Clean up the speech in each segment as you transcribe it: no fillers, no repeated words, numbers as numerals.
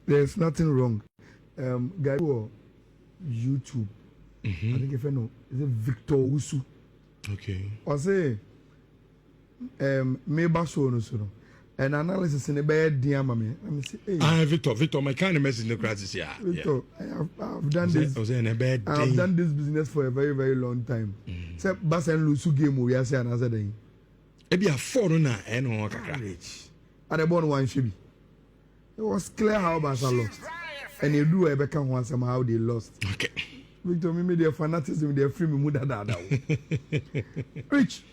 there's nothing wrong. Guy on YouTube. I think if I know, is it Victor Usu? Okay. Or say, me baso no so no. An analysis in a bad diamond. I'm say, hey. Victor, my kind of message in the crisis here. Victor, I've done this. I've done this business for a very, very long time. Say, Bas and Lusu game we are saying another day. Maybe a 4 na and on courage. And I born one should be. It was clear how Barca lost. And you do ever come once somehow they lost. Okay. Victor, me their fanaticism, their free me muda da. Rich.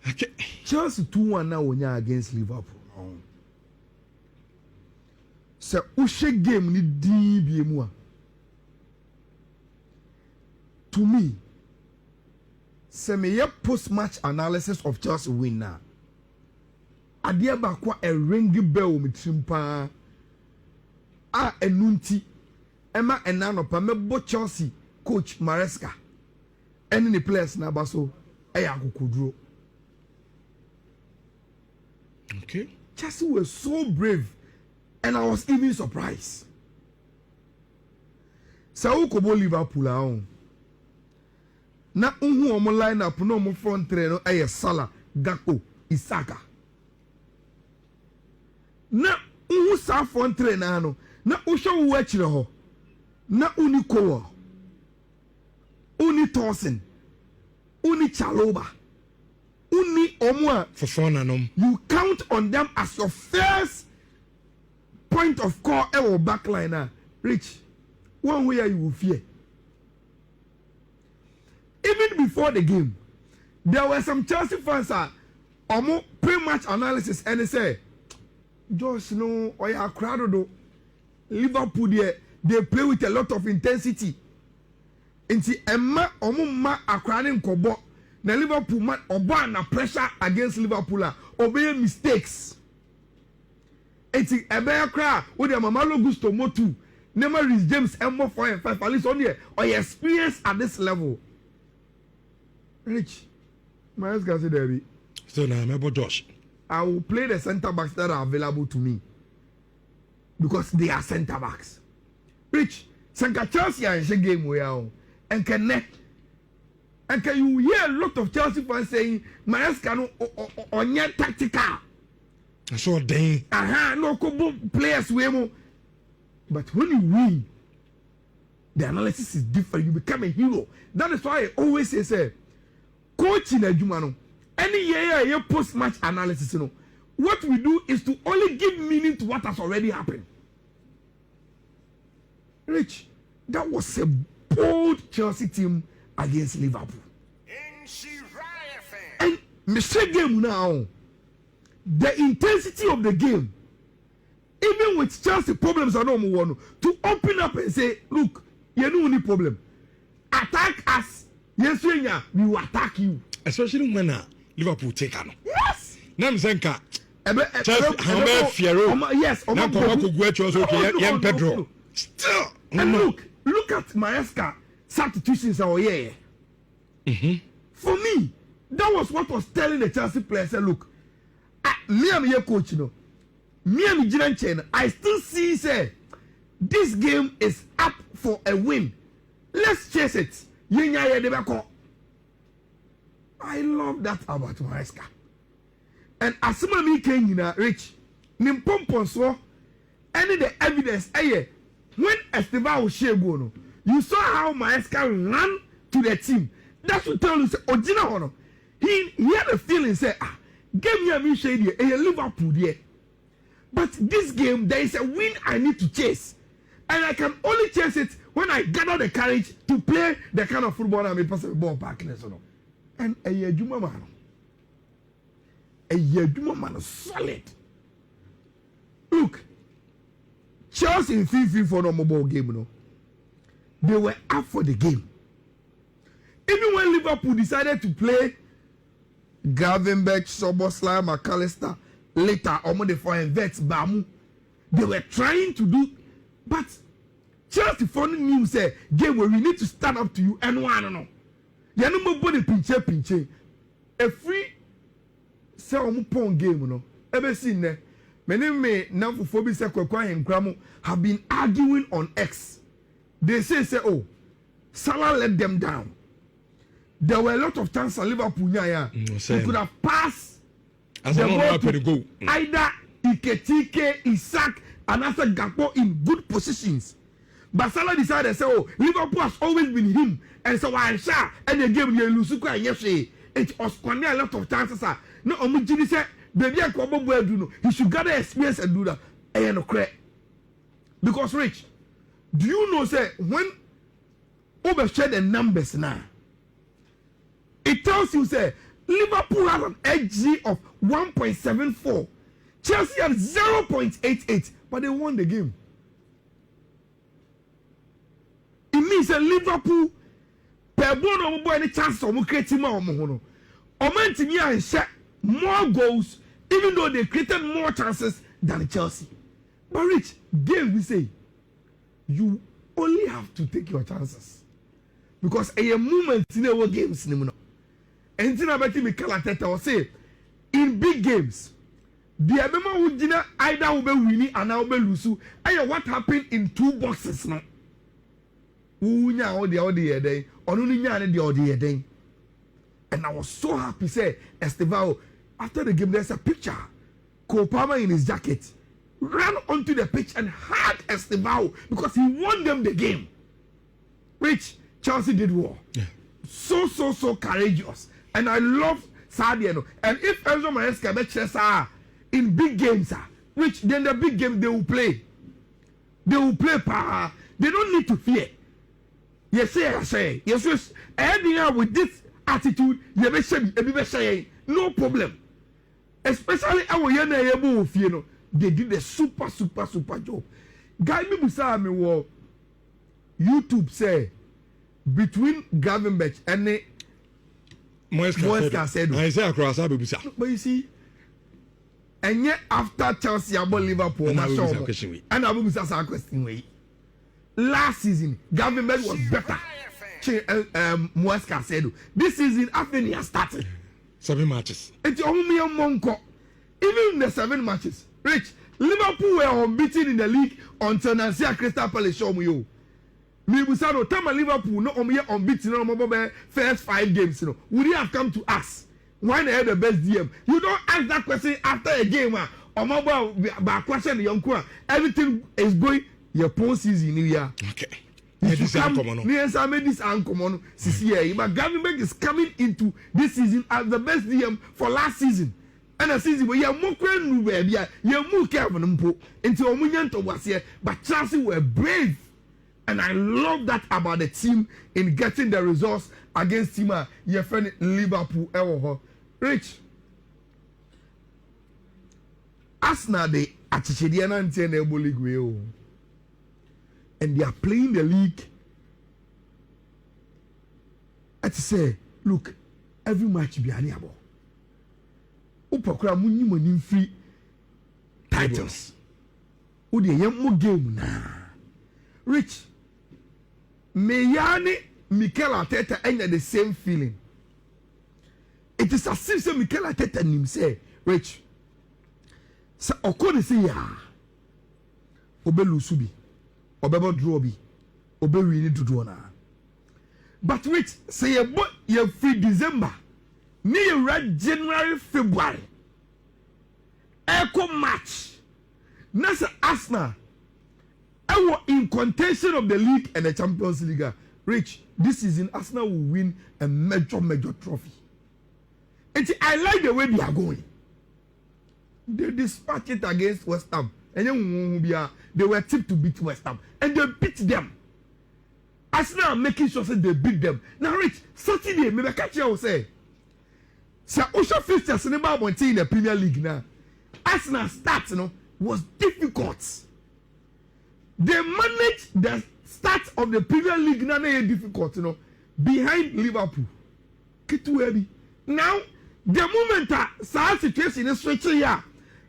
Okay. Chelsea 2-1 now when you're against Liverpool. So, Ushe game ni DBM. To me, say me post-match analysis of Chelsea win now. Adia bakwa a ringy bell mitrimpa. Enunti. Emma enanopa mebo Chelsea coach Maresca. Any players na baso kudro. Okay. Chelsea were so brave, and I was even surprised. So Kobo Liverpool on. Na unhu omo line up no mo front three no Salah, Gakpo, Isaka. Na unhu sa front three na no. Na usho wo akire ho. Na uni Kowa. Uni Tosin. Uni Chaloba. Uni omwa for fun and you count on them as your first point of call or backliner. Rich, one way you will fear. Even before the game, there were some Chelsea fans almost pre-match analysis and they say, Josh, no, or ya crowd do Liverpool they play with a lot of intensity. Inti Emma omuma akrane nkobo. Na Liverpool man oba na pressure against Liverpool obey mistakes. Eti ebe kra wo de Mama Gusto Motu never reach James Emmo 4 and 5 at least on here or your experience at this level. Rich, my ask say Debbie. So now I'm about Josh. I will play the center backs that are available to me because they are center backs. Rich, Sanka Chelsea and she game we are and connect. And can you hear a lot of Chelsea fans saying, Maresca no on your tactical? So dang. No couple players we mo. But when you win, the analysis is different. You become a hero. That is why I always say, coaching a Jumano. Any year post-match analysis, what we do is to only give meaning to what has already happened. Rich, that was a bold Chelsea team against Liverpool. And mistake game now, the intensity of the game, even with Chelsea problems are no more to open up and say, look, you know any problem. Attack us. Yes, we will attack you. Especially when Liverpool take on. Yes. Namzenka. Yes. Pedro. Still. And look at Maresca substitutions our year. For me, that was what was telling the Chelsea players. Say, look, me am your coach, me am Jiran Chen. I still see, say, this game is up for a win. Let's chase it. I love that about Maresca. And as soon as me came in, Rich, Nimpompon so, any the evidence, when Esteban was Shebono, you saw how Maresca ran to the team. That should tell you, say, Ojina, he had a feeling, say, give me a me shady, a Liverpool there. But this game, there is a win I need to chase. And I can only chase it when I gather the courage to play the kind of football I'm supposed to ball back. And a Yejuma man, solid. Look, Chelsea in 3-3 for no mobile game, they were up for the game. Even when Liverpool decided to play Gravenberch, Soboslai, McAllister, later, Omode for Vets, Bamu, they were trying to do, but Chelsea funny news say, game where we need to stand up to you and one no. You know body pinche. A free say pong game Ever seen there? me now for phobia say Kwakwa and Gramo have been arguing on X. They say oh, Salah let them down. There were a lot of chances at Liverpool. He could have passed as the ball to go. Either Iketike, Isaac, and after Gakpo in good positions. But Salah decided say oh, Liverpool has always been him, and so I shall and the game you lose yesterday. It was quite a lot of chances. No, Omujini said, baby, I come do he should gather experience and do that. And no credit. Because Rich, do you know say when overshare the numbers now, it tells you say Liverpool has an XG of 1.74, Chelsea had 0.88, but they won the game. It means that Liverpool per bono boy any chance of creating more and shot more goals, even though they created more chances than Chelsea. But Rich, game we say you only have to take your chances because a moment in our games and in Arteta will say in big games the Abema would dinner either will be winning and now be losing. And what happened in 2 boxes now? Unya all the other day, or Unya the other day. And I was so happy, say Estevao, after the game, there's a picture. Kopama in his jacket ran onto the pitch and hugged Estevao because he won them the game. Which Chelsea did well. Yeah. So courageous. And I love Sadio. And if Enzo Maresca bet in big games, which then the big game they will play. They will play power. They don't need to fear. Yes, with this attitude, no problem. Especially our young they did a super job. Guy me busa me wo YouTube say between Gravenberch and Moesca said. I say across Abubusa. But you see, and yet after Chelsea about Liverpool, and Abubusa sa question way. Last season, Gravenberch was better. Moesca said this season after he has started 7 matches. It's only a monko. Even in the 7 matches, Rich, Liverpool were unbeaten in the league until Nancy Crystal Palace show me. Me busano time Liverpool no unbeaten no first 5 games. Would he have come to us? Why they had the best DM? You don't ask that question after a game. Or mobile by question the young everything is going your post season new year. Okay. Yes, I made this uncommon. But Gravenberch is coming into this season as the best DM for last season. And a season where you're more baby, you're more careful until Omunyanto was here. But Chelsea were brave. And I love that about the team in getting the results against your friend Liverpool. Rich. Arsenal, they are League. And they are playing the league. I say, look, every match be aniable. Upakura munyi free titles. Udi yemu game na. Rich, Meyani Mikel Arteta enya the same feeling. It is as if Mikel Arteta nim say, Rich, sa okoni say ya, obelusubi. Obebo draw bi obe win to draw na but Rich say you free December ni you red January February echo match nasa Arsenal I in contention of the league and the Champions League. Rich, this season Arsenal will win a major trophy. And I like the way they are going. They dispatched it against West Ham. And then they were tipped to beat West Ham. And they beat them. Arsenal are making sure that they beat them. Now, Rich, Saturday, maybe catch you say. So, Osha fixtures in the Premier League now. Arsenal start, was difficult. They managed the start of the Premier League now difficult, behind Liverpool. Now, the moment that situation is switching here,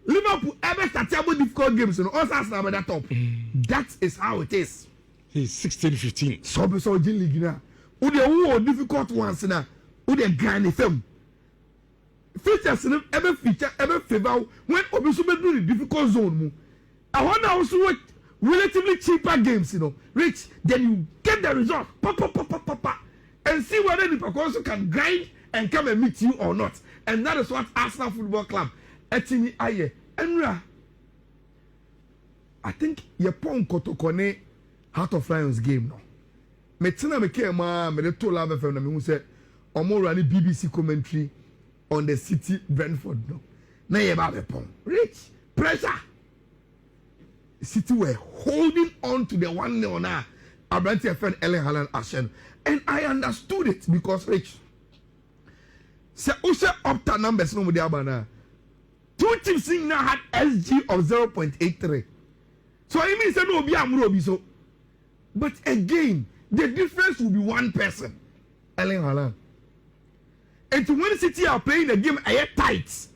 Liverpool ever started difficult games, also Arsenal at the top. That is how it is. He's 16-15. So league now. Who the difficult ones now? Who the grand film? features no ever feature ever favor when obi so be do the difficult zone mu. I want also relatively cheaper games, you know, Rich, then you get the result, and see whether the also can grind and come and meet you or not. And that is what Arsenal Football Club, Etini Aye, Enra. I think Yapon Kotokone Heart of Lions game no. Metina meke ma me de to love FM na me hu say omo run BBC commentary on the City Brentford no. Na ye ba be pon. Rich pressure. City were holding on to the 1-0 now. Abranti friend Ellen Haaland Ashen. And I understood it because Rich. Se Usha Opta numbers no mudiabana. Two teams now had SG of 0.83. So I mean say no be amuro so. But again, the difference will be one person. Ellen Haaland. And when City are playing the game I tight.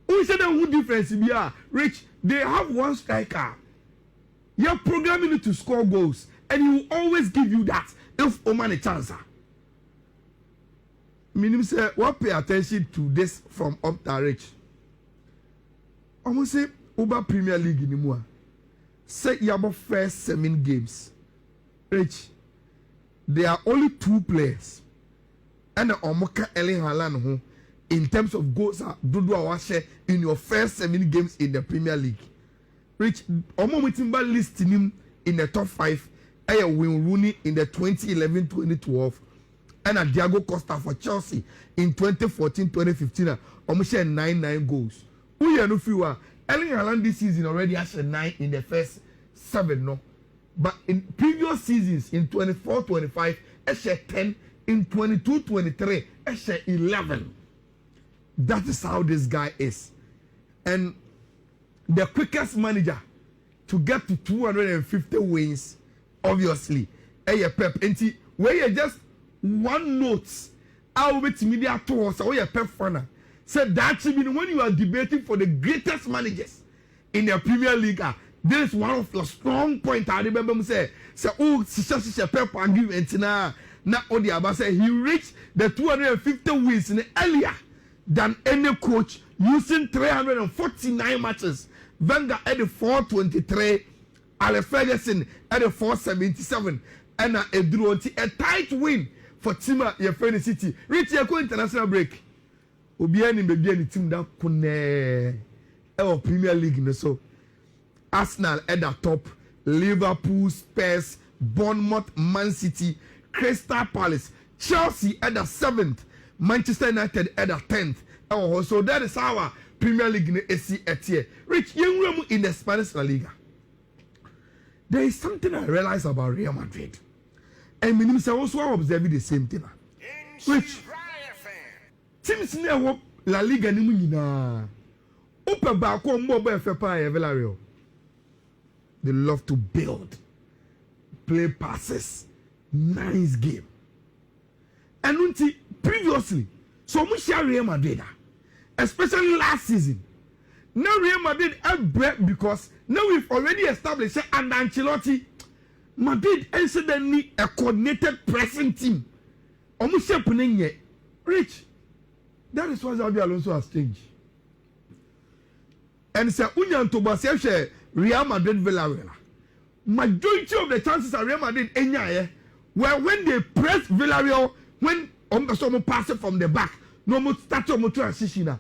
Who said who difference be Rich, they have one striker. You're programming it to score goals, and he will always give you that if Oman a chance. Meaning, say, what pay attention to this from up to Rich. Almost say, Uber Premier League in the Mua. Say, you have first 7 games. Rich, there are only 2 players. And the Omoka Ellen Haaland, in terms of goals, Dudu Awashe in your first 7 games in the Premier League. Rich, Omo Mutimba listing him in the top 5. Wayne Rooney in the 2011-2012, and Diago Costa for Chelsea in 2014-2015. Omo share 9 goals. Who you know fewer? Erling Haaland this season already has a 9 in the first 7, no. But in previous seasons, in 24-25, he share 10. In 22-23, he share 11. That is how this guy is, and the quickest manager to get to 250 wins, obviously, Pep. And where you just one note, I'll wait media tours, or your Pep fan. Said that when you are debating for the greatest managers in the Premier League, this is one of the strong points. I remember say, Pep and give Entina. Now, Odiaba say he reached the 250 wins earlier than any coach using 349 matches. Wenger at the 423, Alex Ferguson at the 477, and a tight win for Tima Yefeni City. Reach your international break. Obiani be any team that kune Premier League so. Arsenal at the top, Liverpool, Spurs, Bournemouth, Man City, Crystal Palace, Chelsea at the 7th, Manchester United at the 10th. So that is our Premier League in AC Etier. Rich young in the Spanish La Liga. There is something I realize about Real Madrid. And me say also observe the same thing. Rich teams near La Liga ni mu nyina. Opa ba ko mbo ba fe pa e Villarreal. They love to build, play passes, nice game. And until previously, so much Real Madrid, especially last season. Now Real Madrid have break because now we've already established under Ancelotti, Madrid incidentally a coordinated pressing team. Almost happening yet. Rich, that is what Xabi Alonso has changed. And say Unyan Toba Real Madrid Villarreal. Majority of the chances are Real Madrid enya where when they press Villarreal, when someone pass it from the back, no more start on transition.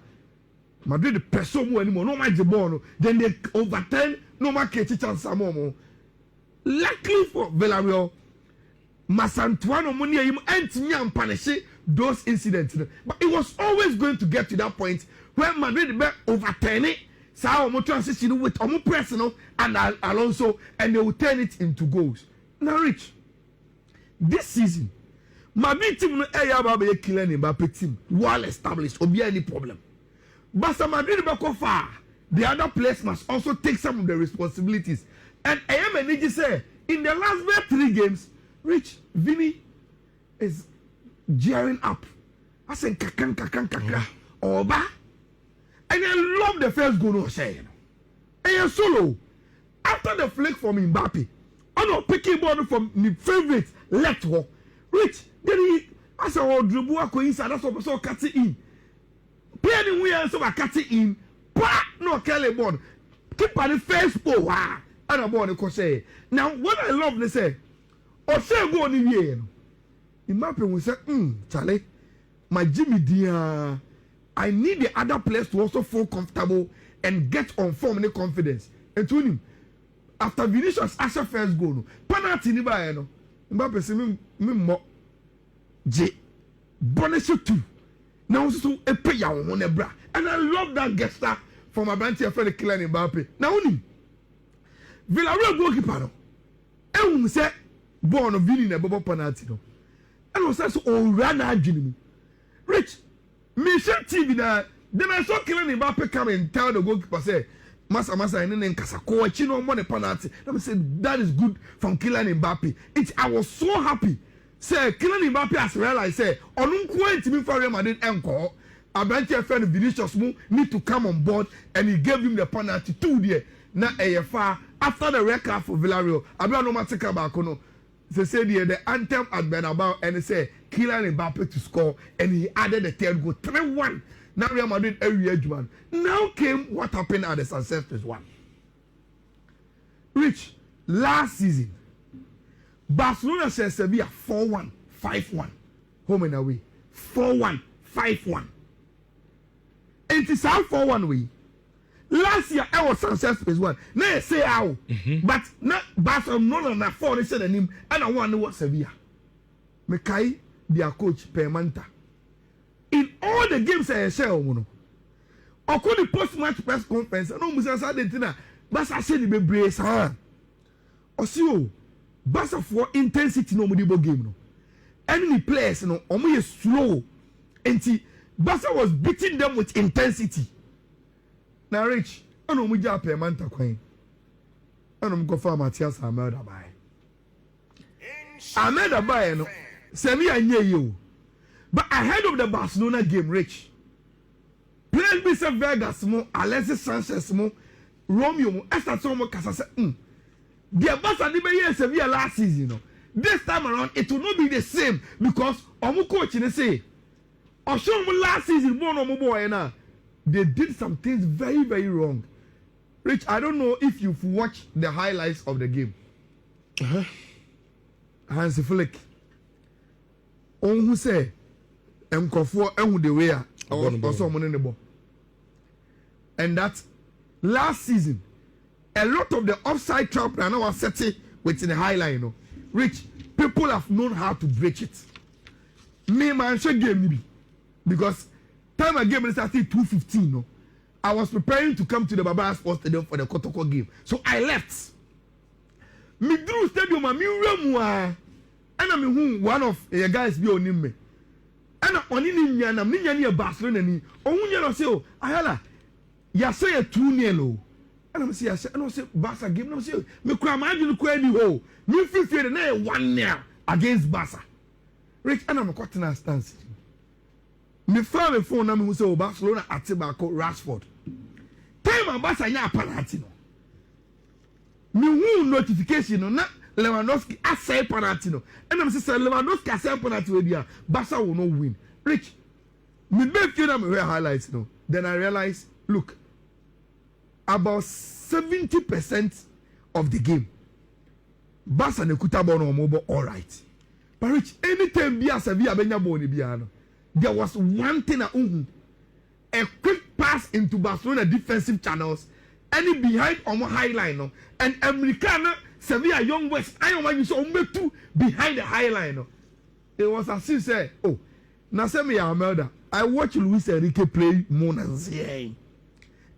Madrid press more anymore, no match the ball, then they overturn, no more catch chance more. Luckily for Villarreal, Masantuano Munia him and punish those incidents. But it was always going to get to that point where Madrid be overturn it. So our transition with Omo Personal and Alonso, and they will turn it into goals. Now, Rich, this season, Madrid team no area about killing Mbappe team well established. Will be any problem. But Madrid go far. The other players must also take some of the responsibilities. And I am an energy say in the last 3 games, Rich Vini is gearing up. I say kakan Oba. And I love the first goal no say. And solo after the flick from Mbappe, I know picking ball from my favorite left ho. Rich, then he as I dribble go inside that's what so cut it in. Play Clearly we are so cutting in. No Kelly born. Keep on the first pole. And a born the say. Now what I love they say. Or say go on in here. In my opinion we say, Charlie, my Jimmy dear, I need the other players to also feel comfortable and get on form and confidence. And to him, after Vinicius Asher first goal, penalty ni ba no. Mbappe say me mo J bonus two. Now so e pay ya won e bra. And I love that gesture from my branch friend Kylian Mbappe. Now him Villarreal goalkeeper no. E say ball no Vini na bobo penalty no. And was so run adwini. Rich, me share TV that then I saw Kylian Mbappe come and tell the goalkeeper say Masa and then Kasako Chino money penalty. Let me say that is good from Kylian Mbappe. I was so happy. Say Kylian Mbappe has realized say on point me for Real Madrid encore. Abanti friend Vinicius need to come on board and he gave him the penalty 2 there. Now AFA after the red card for Villarreal. Abia no matter back no. They say the anthem at Bernabeu and they say Kylian Mbappe to score and he added the third goal 3-1. Now Real Madrid every edge man. Now came what happened at the Success one. Rich, last season, Barcelona said Sevilla 4-1, 5-1. Home and away. 4-1, 5-1. And it's how 4-1 way. Last year I was Success one. Now say how. But not Barcelona na 4 they said the name and I want to know what Sevilla. Mekai their coach Permanta. In all the games I share, I call the post-match press conference. I know Musa Sadentina, Basa said the brace. Or see, Basa for intensity no Mudibo game. No, enemy players no, only slow. And Basa was beating them with intensity. Now, Rich, I know Muja Permanta Queen. I know Mkofa Matias Ahmed Abai. Ahmed Abai, no, Sevilla near you. But ahead of the Barcelona game, Rich, players be say Vegas mo, Alexis Sanchez mo, Romeo mo, Esther Somo Casa say, the Barca did be Sevilla last season, no. This time around, it will not be the same because Omu coach they say, Oshon last season, boy na, they did some things very, very wrong. Rich, I don't know if you've watched the highlights of the game. Hansi Flick, on who say. And the way also money in the ball. And that last season, a lot of the offside trap I was setting within the high line. You know. Rich, people have known how to break it. Me, man, should game me because time I game started 2:15. No, I was preparing to come to the Barbara Sports Stadium for the Kotoko game, so I left. Me drew stadium, and I'm one of the guys be on me. And on in Yana, Barcelona, on say, Ayala, ya say a 2-0. And I'm saying, I don't say Barca game, no say, me cry, imagine the ho. Me feel the 1-0 against Barca. Rich, and I'm a cotton stance. Me found a phone number who say Barcelona at Tibacco, Rashford. Time Barca, ya Palatino. Me who notification, no, not. Lewandowski assay penalty no. And I'm saying Lewandowski assay penalty we dia Barca will not win. Rich, me make feel that me highlights no. Then I realized, look, about 70% of the game, Barca ne kuta ball no mobile all right. But Rich, anytime Bia Sevilla benya ball ni Bia no, there was one thing a quick pass into Barcelona defensive channels, any behind on high line no, and Americana. Sevilla Young West, I don't want you so two behind the high line. It was as if say, oh, now send me a murder. I watch Luis Enrique play Monas here.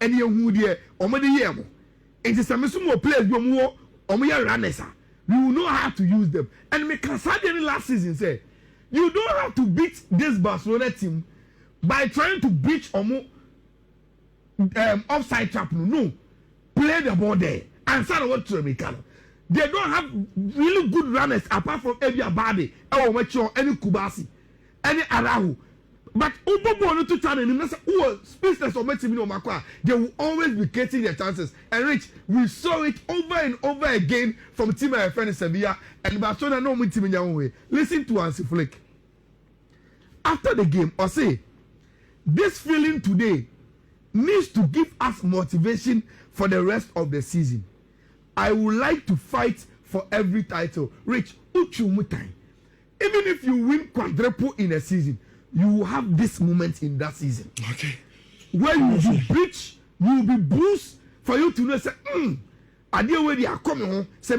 And you who there, or maybe here. It is a more players you more or more runners. We will know how to use them. And me Casadian last season say, you don't have to beat this Barcelona team by trying to breach or more offside trap. No, play the ball there and start what to make. They don't have really good runners apart from Evia Bade, any Kubasi, any Arahu. But Ubo to turn and who speechless or Makwa, they will always be getting their chances. And Rich, we saw it over and over again from team and friend Sevilla and Barcelona no team in their own way. Listen to Hansi Flick. After the game, or say, this feeling today needs to give us motivation for the rest of the season. I would like to fight for every title. Rich, even if you win quadruple in a season, you will have this moment in that season. Okay. Where you will be preached, you will be bruised for you to know, say, idea where they are coming home. So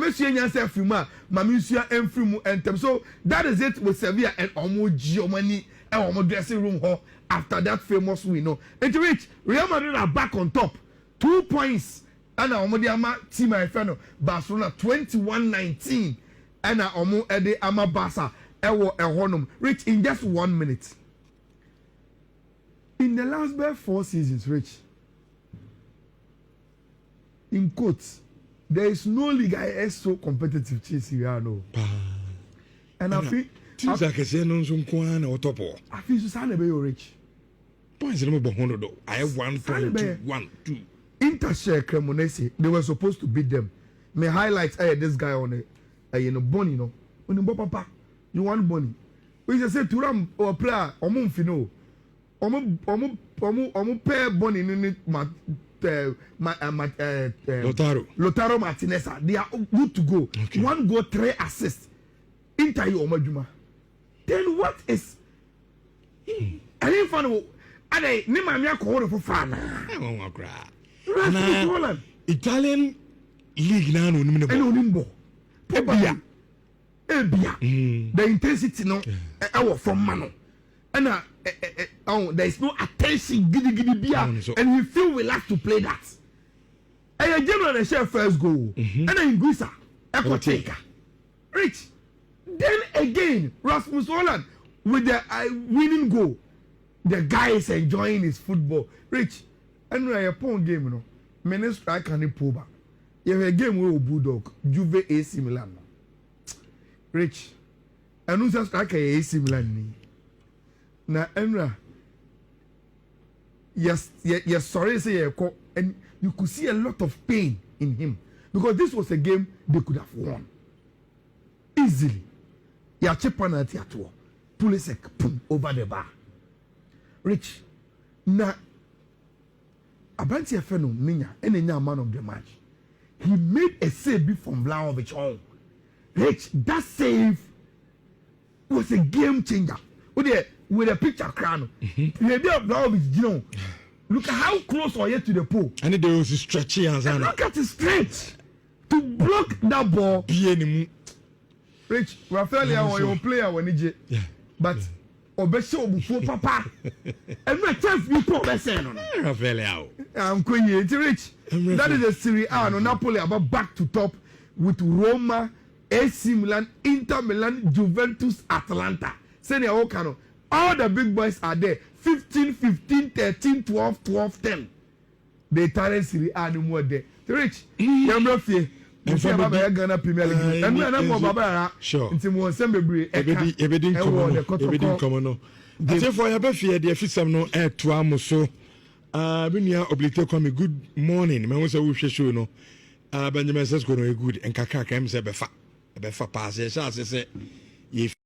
that is it with Sevilla and Omo Giovanni and Omo dressing room hall after that famous win. No, and to reach Real Madrid are back on top, 2 points. And Omo the Ama team I found Barcelona 21-19, and Omo Ede Ama Barca Ewo Ehonum Rich in just 1 minute. In the last 4 seasons, Rich, in quotes, there is no league I is so competitive. Chelsea, no. And I feel teams like I say no so kwan or top. I feel so sad about you, Rich. Points no be 100. I have 1.2. Inter share Cremonese. They were supposed to beat them. My highlights this guy on Bonnie, no. When you papa, you want Bonnie. We just say to Ram or player or Mumfino. Omo pair Bonnie in Lotaro Martinez. They are good to go. Okay. 1 goal, 3 assists. Inter Omajuma. Then what is? I didn't find. I didn't. Nimamia called for fun. Italian league now no nimbo. Ebia. The intensity no from Mano. And there is no attention and we feel we like to play that. And generally share first goal. And then Guisa Echo taker. Rich. Then again Rasmus Holland with the winning goal. The guy is enjoying his football. Rich. And we are a pawn game, you know. Many strike and pull back. You have a game with Bulldog, Juve AC Milan. Rich. And who's a striker AC Milan? Now, Enra. Yes, sorry, say and you could see a lot of pain in him because this was a game they could have won easily. Ya penalty at all. Pulisic, boom, over the bar. Rich. Now. Abanti Efeno Minya, any man of the match. He made a save from Vlahovic on. Rich, that save was a game changer. With a picture crown. The idea of Vlahovic, you know, look at how close are you to the pole. And there was a stretchy and look at his strength to block that ball. Rich, Rafael, or your player when he but Obesho before Papa. And my chance you put Besson. Rafael. I'm going to Rich. That is a Serie A. No Napoli about back to top with Roma, AC Milan, Inter Milan, Juventus, Atalanta. Senior Okano. All the big boys are there. 15, 15, 13, 12, 12, 10. The Italian Serie A no more there. Rich. You're not fear. And from the Ghana Premier League. And when I'm Baba, sure. It's more assembly. Everything come on. I say for your birthday, the officer no air to Amoso. When you are obligated come good morning. Man, we say show no. Benjamin says go no good and Kaka came say befa pass. Say